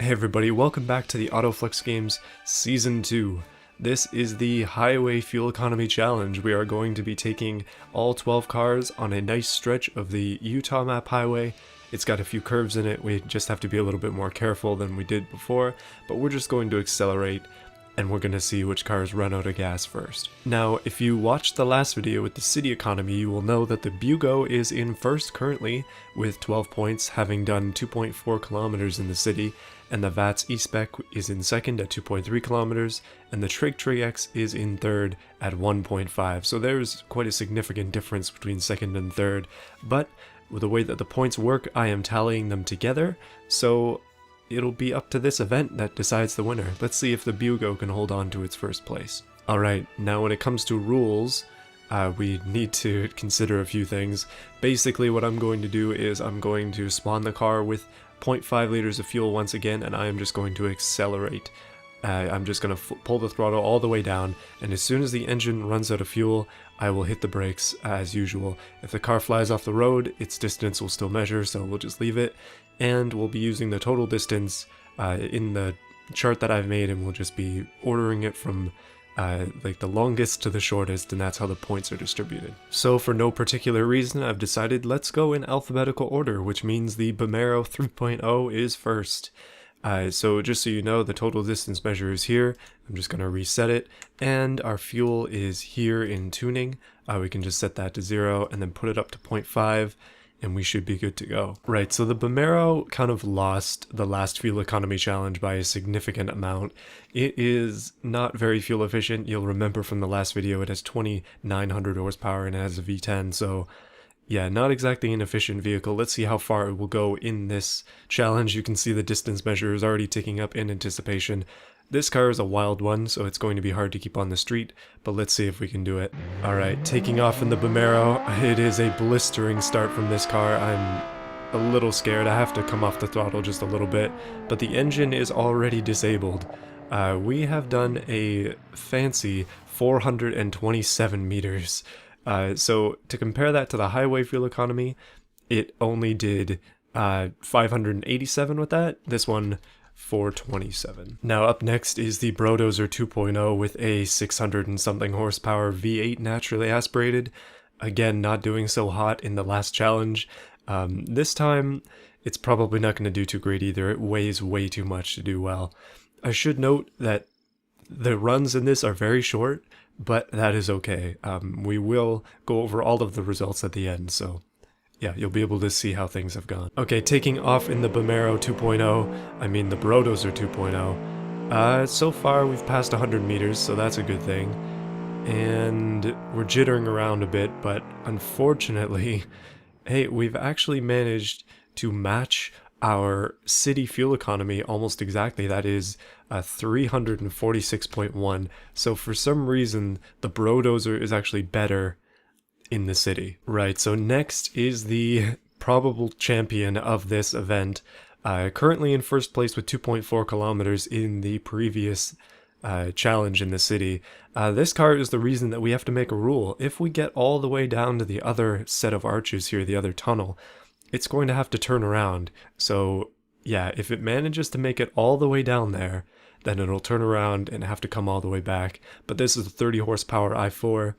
Hey everybody, welcome back to the AutoFlux Games Season 2. This is the Highway Fuel Economy Challenge. We are going to be taking all 12 cars on a nice stretch of the Utah map highway. It's got a few curves in it, we just have to be a little bit more careful than we did before, but we're just going to accelerate and we're going to see which cars run out of gas first. Now, if you watched the last video with the city economy, you will know that the Bugo is in first currently with 12 points, having done 2.4 kilometers in the city, and the VAT's E-Spec is in second at 2.3 kilometers, and the Trig X is in third at 1.5. So there's quite a significant difference between second and third, but with the way that the points work, I am tallying them together, so it'll be up to this event that decides the winner. Let's see if the Bugo can hold on to its first place. Alright, now when it comes to rules, we need to consider a few things. Basically what I'm going to do is I'm going to spawn the car with 0.5 liters of fuel once again, and I am just going to accelerate. I'm just going to pull the throttle all the way down, and as soon as the engine runs out of fuel, I will hit the brakes as usual. If the car flies off the road, its distance will still measure, so we'll just leave it. And we'll be using the total distance in the chart that I've made, and we'll just be ordering it from like the longest to the shortest, and that's how the points are distributed. So for no particular reason, I've decided let's go in alphabetical order, which means the Bugo 3.0 is first. So just so you know, the total distance measure is here. I'm just going to reset it, and our fuel is here in tuning. We can just set that to 0 and then put it up to 0.5. And we should be good to go. Right, so the Bugo kind of lost the last fuel economy challenge by a significant amount. It is not very fuel efficient. You'll remember from the last video it has 2,900 horsepower and it has a V10, so yeah, not exactly an efficient vehicle. Let's see how far it will go in this challenge. You can see the distance measure is already ticking up in anticipation. This car is a wild one, so it's going to be hard to keep on the street, but let's see if we can do it. Alright, taking off in the Bugo. It is a blistering start from this car. I'm a little scared. I have to come off the throttle just a little bit, but the engine is already disabled. We have done a fancy 427 meters. So to compare that to the highway fuel economy, it only did 587 with that. This one 427. Now up next is the Bulldozer 2.0 with a 600 and something horsepower V8 naturally aspirated. Again, not doing so hot in the last challenge. This time it's probably not going to do too great either. It weighs way too much to do well. I should note that the runs in this are very short, but that is okay. We will go over all of the results at the end, so yeah, you'll be able to see how things have gone. Okay, taking off in the Bugo 2.0, I mean the Bulldozer 2.0. So far we've passed 100 meters, so that's a good thing. And we're jittering around a bit, but unfortunately, hey, we've actually managed to match our city fuel economy almost exactly. That is 346.1. So for some reason, the Bulldozer is actually better in the city. Right, so next is the probable champion of this event, currently in first place with 2.4 kilometers in the previous challenge in the city. This car is the reason that we have to make a rule. If we get all the way down to the other set of arches here, the other tunnel, it's going to have to turn around. So yeah, if it manages to make it all the way down there, then it'll turn around and have to come all the way back. But this is a 30 horsepower i4.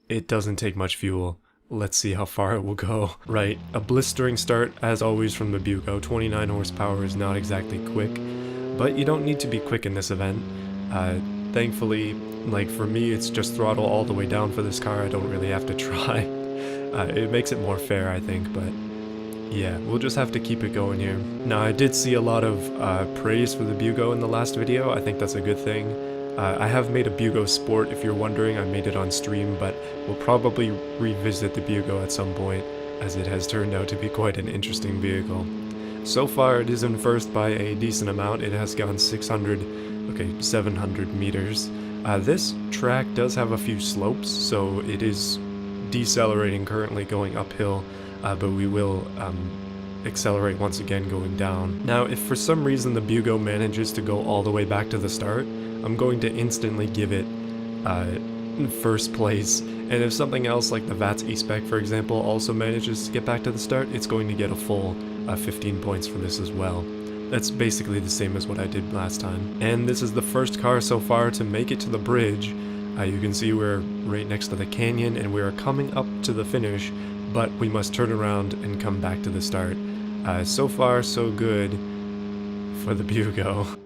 It doesn't take much fuel. Let's see how far it will go. Right, a blistering start as always from the Bugo. 29 horsepower is not exactly quick, but you don't need to be quick in this event. Thankfully, like for me, it's just throttle all the way down for this car. I don't really have to try. It makes it more fair, I think, but yeah, we'll just have to keep it going here. Now, I did see a lot of praise for the Bugo in the last video. I think that's a good thing. I have made a Bugo Sport, if you're wondering. I made it on stream, but we'll probably revisit the Bugo at some point, as it has turned out to be quite an interesting vehicle. So far, it is in first by a decent amount. It has gone 700 meters. This track does have a few slopes, so it is decelerating currently going uphill, but we will accelerate once again going down. Now, if for some reason the Bugo manages to go all the way back to the start, I'm going to instantly give it first place, and if something else like the VAT's E-Spec, for example, also manages to get back to the start, it's going to get a full 15 points for this as well. That's basically the same as what I did last time. And this is the first car so far to make it to the bridge. You can see we're right next to the canyon and we are coming up to the finish, but we must turn around and come back to the start. So far, so good for the Bugo.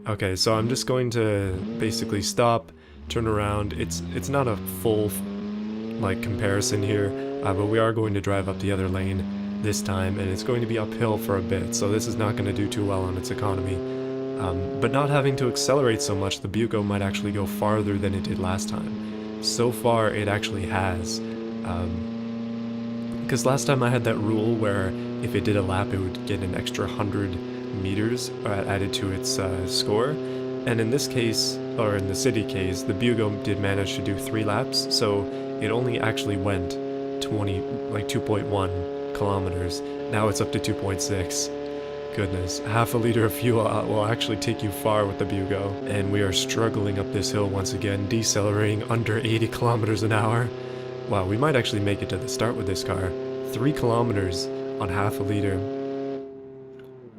Okay, so I'm just going to basically stop, turn around. It's not a full like comparison here, but we are going to drive up the other lane this time, and it's going to be uphill for a bit, so this is not going to do too well on its economy. But not having to accelerate so much, the Bugo might actually go farther than it did last time. So far, it actually has. Because last time I had that rule where if it did a lap, it would get an extra 100 meters added to its score. And in this case, or in the city case, the Bugo did manage to do 3 laps, so it only actually went 2.1 kilometers. Now it's up to 2.6. Goodness, half a liter of fuel will actually take you far with the Bugo. And we are struggling up this hill once again, decelerating under 80 kilometers an hour. Wow, we might actually make it to the start with this car. 3 kilometers on half a liter.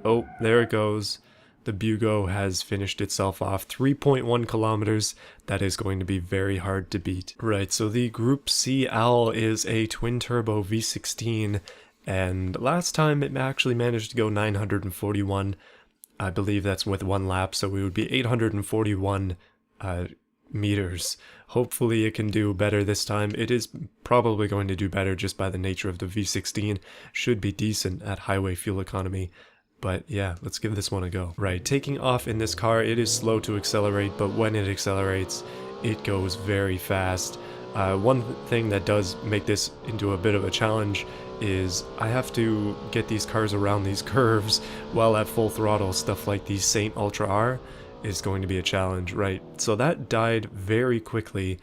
Oh, there it goes. The Bugo has finished itself off. 3.1 kilometers. That is going to be very hard to beat. Right, so the Group C Owl is a twin-turbo V16, and last time it actually managed to go 941. I believe that's with 1 lap, so we would be 841 meters. Hopefully it can do better this time. It is probably going to do better just by the nature of the V16. Should be decent at highway fuel economy. But yeah, let's give this one a go. Right, taking off in this car, it is slow to accelerate, but when it accelerates, it goes very fast. One thing that does make this into a bit of a challenge is I have to get these cars around these curves while at full throttle. Stuff like the Saint Ultra R is going to be a challenge, right? So that died very quickly.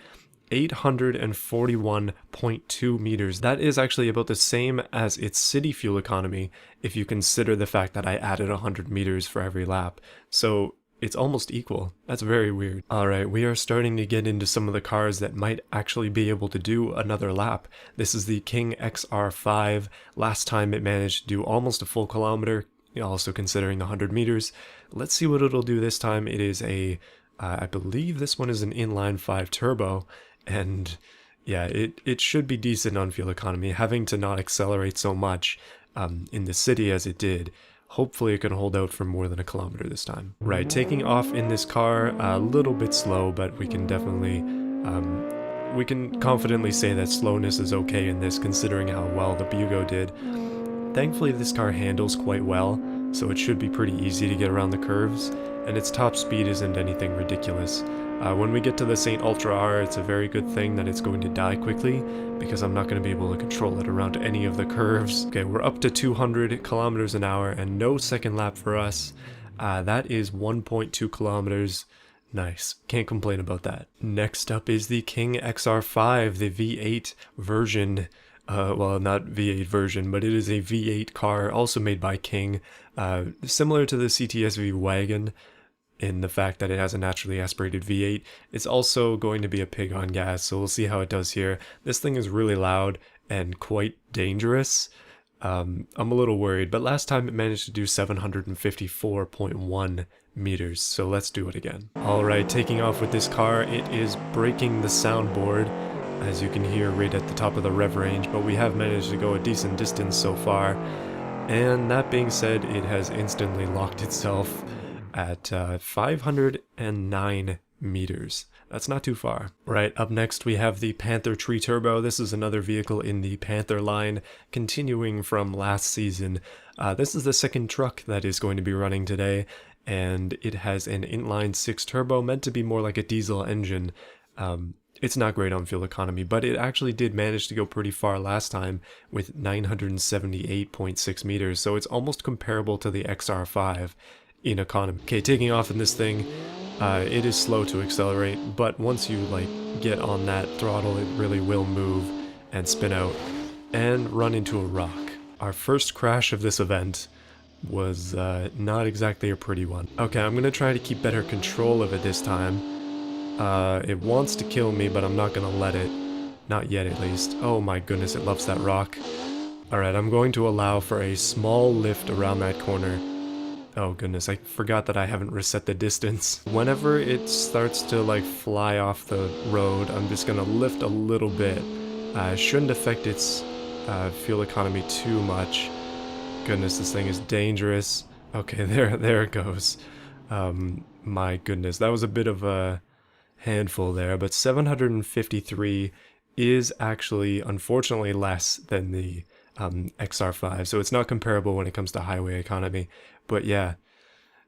841.2 meters. That is actually about the same as its city fuel economy if you consider the fact that I added 100 meters for every lap. So it's almost equal. That's very weird. Alright, we are starting to get into some of the cars that might actually be able to do another lap. This is the King XR5. Last time it managed to do almost a full kilometer, also considering the 100 meters. Let's see what it'll do this time. It is a, I believe this one is an inline 5 turbo. And yeah, it should be decent on fuel economy, having to not accelerate so much in the city as it did. Hopefully it can hold out for more than a kilometer this time. Right, taking off in this car, a little bit slow, but we can definitely, we can confidently say that slowness is okay in this, considering how well the Bugo did. Thankfully this car handles quite well, so it should be pretty easy to get around the curves, and its top speed isn't anything ridiculous. When we get to the Saint Ultra R, it's a very good thing that it's going to die quickly, because I'm not going to be able to control it around any of the curves. Okay, we're up to 200 kilometers an hour, and no second lap for us. That is 1.2 kilometers. Nice. Can't complain about that. Next up is the King XR5, the V8 version. Well, not V8 version, but it is a V8 car, also made by King. Similar to the CTSV wagon, in the fact that it has a naturally aspirated V8. It's also going to be a pig on gas, so we'll see how it does here. This thing is really loud and quite dangerous. I'm a little worried, but last time it managed to do 754.1 meters, so let's do it again. Alright, taking off with this car, it is breaking the soundboard, as you can hear right at the top of the rev range, but we have managed to go a decent distance so far. And that being said, it has instantly locked itself at 509 meters. That's not too far. Right, up next we have the Panther Tree Turbo. This is another vehicle in the Panther line, continuing from last season. This is the second truck that is going to be running today, and it has an inline 6 turbo, meant to be more like a diesel engine. It's not great on fuel economy, but it actually did manage to go pretty far last time with 978.6 meters, so it's almost comparable to the XR5 in economy. Okay, taking off in this thing, it is slow to accelerate, but once you like get on that throttle, it really will move and spin out and run into a rock. Our first crash of this event was not exactly a pretty one. Okay, I'm gonna try to keep better control of it this time. It wants to kill me, but I'm not gonna let it. Not yet, at least. Oh my goodness, it loves that rock. Alright, I'm going to allow for a small lift around that corner. Oh goodness, I forgot that I haven't reset the distance. Whenever it starts to like fly off the road, I'm just gonna lift a little bit. Shouldn't affect its fuel economy too much. Goodness, this thing is dangerous. Okay, there it goes. My goodness, that was a bit of a handful there, but 753 is actually, unfortunately, less than the XR5, so it's not comparable when it comes to highway economy. But yeah,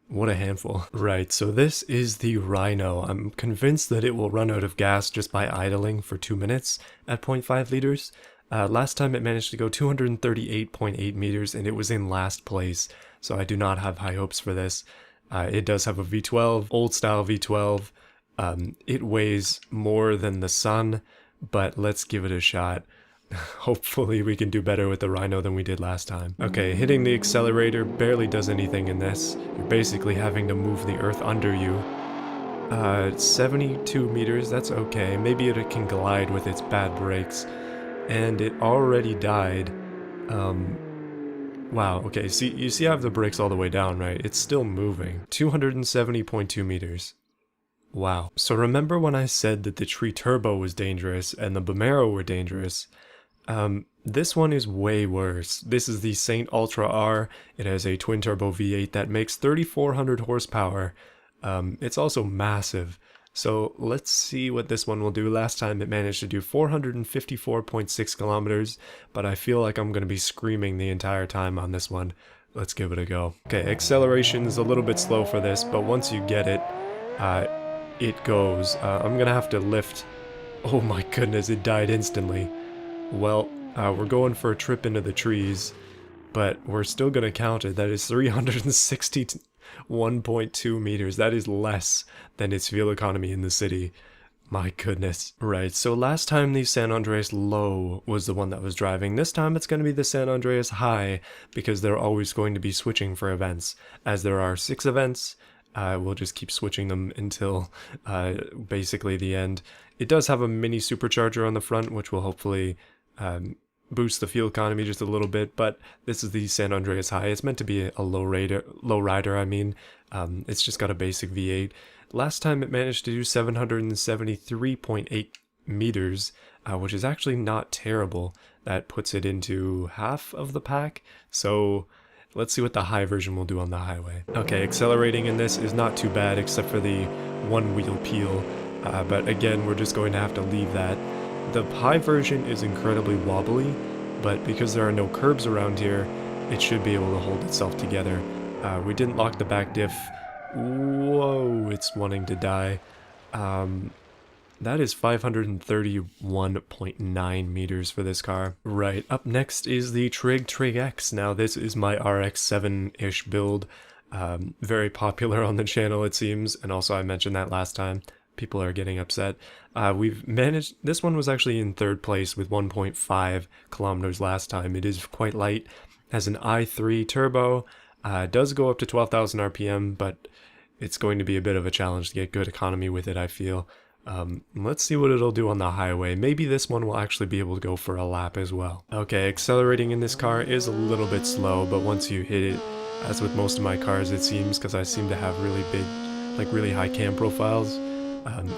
what a handful. Right, so this is the Rhino. I'm convinced that it will run out of gas just by idling for 2 minutes at 0.5 liters. Last time it managed to go 238.8 meters and it was in last place, so I do not have high hopes for this. It does have a V12, old style V12. It weighs more than the Sun, but let's give it a shot. Hopefully we can do better with the Rhino than we did last time. Okay, hitting the accelerator barely does anything in this. You're basically having to move the earth under you. 72 meters, that's okay. Maybe it can glide with its bad brakes. And it already died. Wow, okay, see, you see I have the brakes all the way down, right? It's still moving. 270.2 meters. Wow. So remember when I said that the Tree Turbo was dangerous and the Bomero were dangerous? This one is way worse. This is the Saint Ultra R. It has a twin turbo V8 that makes 3,400 horsepower. It's also massive. So let's see what this one will do. Last time it managed to do 454.6 kilometers, but I feel like I'm going to be screaming the entire time on this one. Let's give it a go. Okay, acceleration is a little bit slow for this, but once you get it, it goes. I'm going to have to lift. Oh my goodness, it died instantly. Well, we're going for a trip into the trees, but we're still going to count it. That is 361.2 meters. That is less than its fuel economy in the city. My goodness. Right, so last time the San Andreas Low was the one that was driving. This time it's going to be the San Andreas High, because they're always going to be switching for events. As there are 6 events, we'll just keep switching them until basically the end. It does have a mini supercharger on the front, which will hopefully boost the fuel economy just a little bit, but this is the San Andreas High. It's meant to be a low rider. It's just got a basic V8. Last time it managed to do 773.8 meters, which is actually not terrible. That puts it into half of the pack, so let's see what the high version will do on the highway. Okay, accelerating in this is not too bad except for the one wheel peel, but again, we're just going to have to leave that. The high version is incredibly wobbly, but because there are no curbs around here, it should be able to hold itself together. We didn't lock the back diff. Whoa, it's wanting to die. That is 531.9 meters for this car. Right, up next is the Trig X. Now this is my RX-7-ish build. Very popular on the channel it seems, and also I mentioned that last time. People are getting upset. We've managed, this one was actually in 3rd place with 1.5 kilometers last time. It is quite light, has an i3 turbo, does go up to 12,000 RPM, but it's going to be a bit of a challenge to get good economy with it, I feel. Let's see what it'll do on the highway. Maybe this one will actually be able to go for a lap as well. Okay, accelerating in this car is a little bit slow, but once you hit it, as with most of my cars it seems, because I seem to have really big, like really high cam profiles,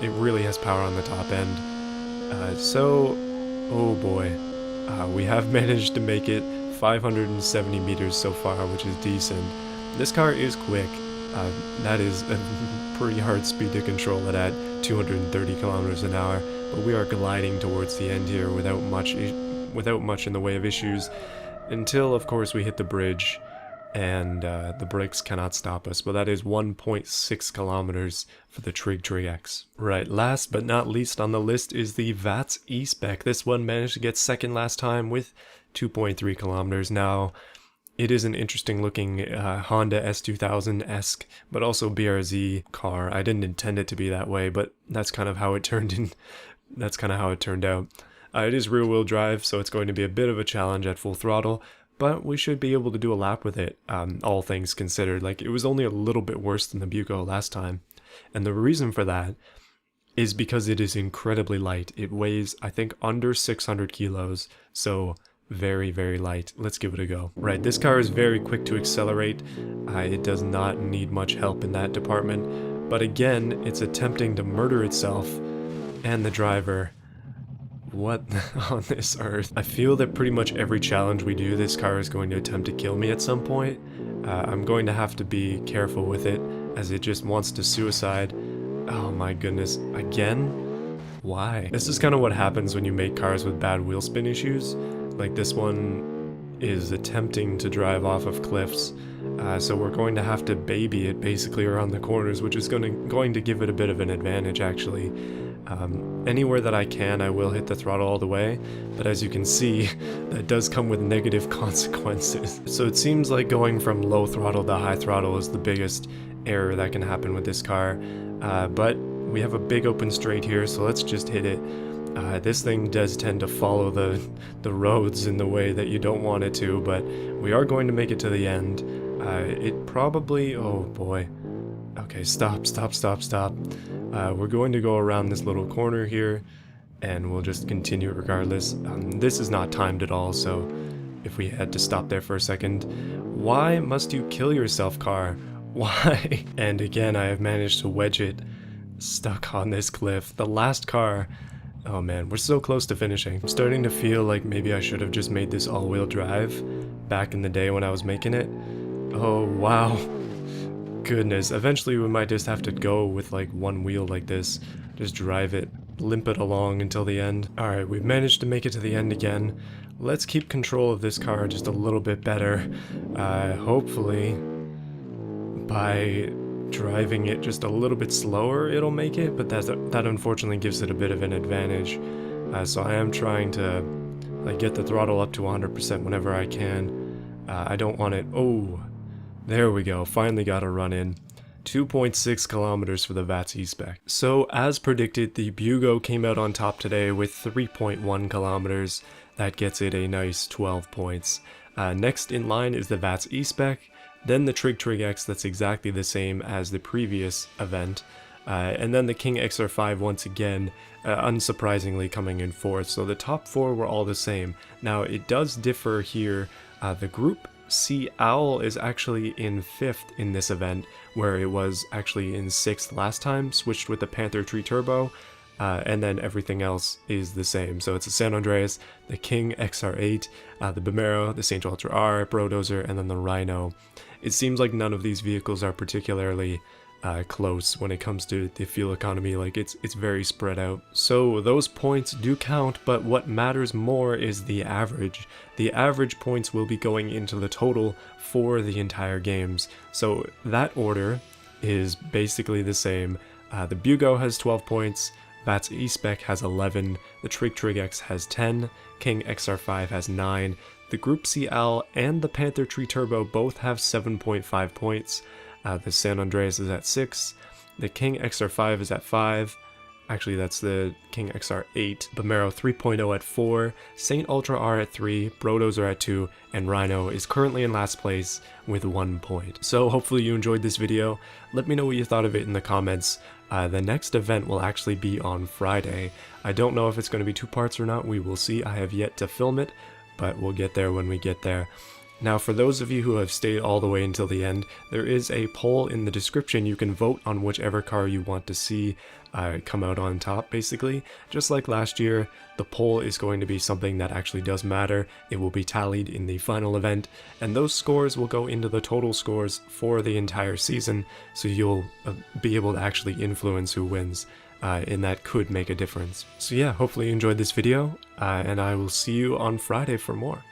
it really has power on the top end. Oh boy, we have managed to make it 570 meters so far, which is decent. This car is quick. That is a pretty hard speed to control it at 230 kilometers an hour, but we are gliding towards the end here without much in the way of issues, until of course we hit the bridge, and the brakes cannot stop us. But that is 1.6 kilometers for the Trig X. Right, last but not least on the list is the VATS E-Spec. This one managed to get second last time with 2.3 kilometers. Now, it is an interesting looking Honda S2000-esque, but also BRZ car. I didn't intend it to be that way, but that's kind of how it turned in. That's kind of how it turned out. It is rear-wheel drive, so it's going to be a bit of a challenge at full throttle, but we should be able to do a lap with it, all things considered. Like, it was only a little bit worse than the Bugo last time, and the reason for that is because it is incredibly light. It weighs, I think, under 600 kilos, so very, very light. Let's give it a go. Right, this car is very quick to accelerate. It does not need much help in that department. But again, it's attempting to murder itself and the driver. What on this earth? I feel that pretty much every challenge we do, this car is going to attempt to kill me at some point. I'm going to have to be careful with it, as it just wants to suicide. Oh my goodness, again? Why? This is kind of what happens when you make cars with bad wheel spin issues. Like this one is attempting to drive off of cliffs, so we're going to have to baby it basically around the corners, which is going to give it a bit of an advantage actually. Anywhere that I can, I will hit the throttle all the way, but as you can see, that does come with negative consequences. So it seems like going from low throttle to high throttle is the biggest error that can happen with this car, but we have a big open straight here, so let's just hit it. This thing does tend to follow the roads in the way that you don't want it to, but we are going to make it to the end. It probably... oh boy. Okay, stop. We're going to go around this little corner here, and we'll just continue regardless. This is not timed at all, so if we had to stop there for a second. Why must you kill yourself, car? Why? And again, I have managed to wedge it stuck on this cliff. The last car... oh man, we're so close to finishing. I'm starting to feel like maybe I should have just made this all-wheel drive back in the day when I was making it. Oh, wow. Goodness, eventually we might just have to go with like one wheel like this. Just drive it, limp it along until the end. Alright, we've managed to make it to the end again. Let's keep control of this car just a little bit better. Hopefully, by driving it just a little bit slower it'll make it, but that unfortunately gives it a bit of an advantage. So I am trying to like get the throttle up to 100% whenever I can. I don't want it... oh, there we go, finally got a run in. 2.6 kilometers for the VATS E-Spec. So as predicted, the Bugo came out on top today with 3.1 kilometers. That gets it a nice 12 points. Next in line is the VATS E-Spec, then the Trig X, that's exactly the same as the previous event, and then the King XR5 once again, unsurprisingly coming in fourth. So the top four were all the same. Now it does differ here. The Group C Owl is actually in 5th in this event, where it was actually in 6th last time, switched with the Panther Tree Turbo, and then everything else is the same. So it's the San Andreas, the King XR8, the Vomero, the Saint Ultra R, Brodozer, and then the Rhino. It seems like none of these vehicles are particularly close when it comes to the fuel economy. Like it's very spread out. So those points do count, but what matters more is the average. The average points will be going into the total for the entire games. So that order is basically the same. The Bugo has 12 points, VATS E-Spec has 11, the Trig X has 10, King XR5 has 9, the Group C Owl and the Panther Tree Turbo both have 7.5 points. The San Andreas is at 6, the King XR5 is at 5, actually that's the King XR8, Vomero 3.0 at 4, Saint Ultra R at 3, Brodozer at 2, and Rhino is currently in last place with 1 point. So hopefully you enjoyed this video. Let me know what you thought of it in the comments. The next event will actually be on Friday. I don't know if it's going to be 2 parts or not, we will see. I have yet to film it, but we'll get there when we get there. Now, for those of you who have stayed all the way until the end, there is a poll in the description. You can vote on whichever car you want to see come out on top, basically. Just like last year, the poll is going to be something that actually does matter. It will be tallied in the final event, and those scores will go into the total scores for the entire season, so you'll be able to actually influence who wins, and that could make a difference. So yeah, hopefully you enjoyed this video, and I will see you on Friday for more.